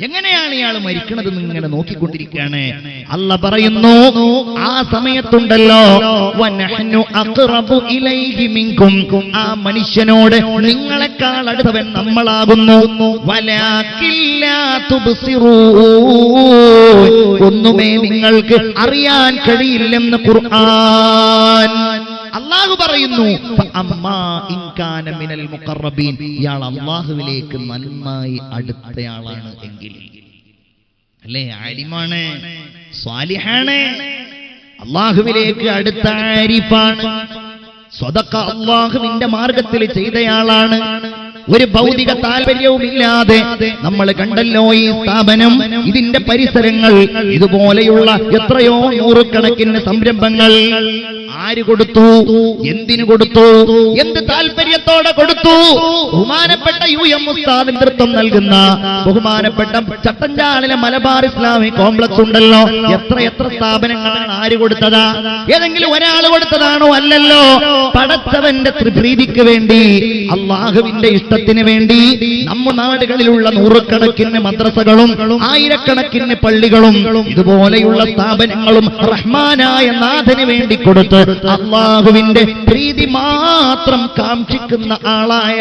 എങ്ങനെയാണ് ഇയാൾ മരിക്കണത് ഇങ്ങനെ നോക്കിക്കൊണ്ടിരിക്കുകയാണ്. അല്ലാഹ് പറയുന്നു, ആ സമയത്തുണ്ടല്ലോ വനഹ്നു അഖ്റബു ഇലൈഹി മിൻകും, ആ മനുഷ്യനോട് നിങ്ങളെക്കാൾ അടുത്തവൻ നമ്മളാകുന്നു. വലാകിൻ ലാ തുബ്സിറൂൻ, ഒന്നുമേ നിങ്ങൾക്ക് അറിയാൻ കഴിയില്ലെന്ന് ഖുർആൻ. അല്ലാഹു പറയുന്നു, അമ്മാ ഇൻ കാന മിനൽ മുഖറബീൻ, ഇയാൾ അല്ലാഹുവിലേക്ക് നന്നായി അടുത്തയാളാണ് എങ്കിൽ, അല്ലേ, ആലിമാണ്, സ്വാലിഹാണ്, അല്ലാഹുവിലേക്ക് അടുത്ത ആരിഫാണ്, സ്വതക്ക അല്ലാഹുവിന്റെ മാർഗത്തിൽ ചെയ്തയാളാണ്, ഒരു ഭൗതിക താല്പര്യവുമില്ലാതെ. നമ്മൾ കണ്ടല്ലോ ഈ സ്ഥാപനം, ഇതിന്റെ പരിസരങ്ങൾ, ഇതുപോലെയുള്ള എത്രയോ നൂറുകണക്കിന് സംരംഭങ്ങൾ ആര് കൊടുത്തു, എന്തിനു കൊടുത്തു, എന്ത് താല്പര്യത്തോടെ കൊടുത്തു? ബഹുമാനപ്പെട്ട UM ഉസ്താദ് നേതൃത്വം നൽകുന്ന ബഹുമാനപ്പെട്ട ചട്ടഞ്ചാലിലെ മലബാർ ഇസ്ലാമിക് കോംപ്ലക്സ് ഉണ്ടല്ലോ, എത്ര സ്ഥാപനങ്ങളാണ് ആര് കൊടുത്തതാ? ഏതെങ്കിലും ഒരാൾ കൊടുത്തതാണോ? അല്ലല്ലോ. പടച്ചവന്റെ പ്രീതിക്ക് വേണ്ടി, അള്ളാഹുവിന്റെ ഇഷ്ടത്തിന് വേണ്ടി നമ്മുടെ നാടുകളിലുള്ള നൂറുകണക്കിന് മദ്രസകളും ആയിരക്കണക്കിന് പള്ളികളും ഇതുപോലെയുള്ള സ്ഥാപനങ്ങളും റഹ്മാനായ നാഥന് വേണ്ടി കൊടുത്ത് അള്ളാഹുവിന്റെ പ്രീതി മാത്രം കാക്ഷിക്കുന്ന ആളായ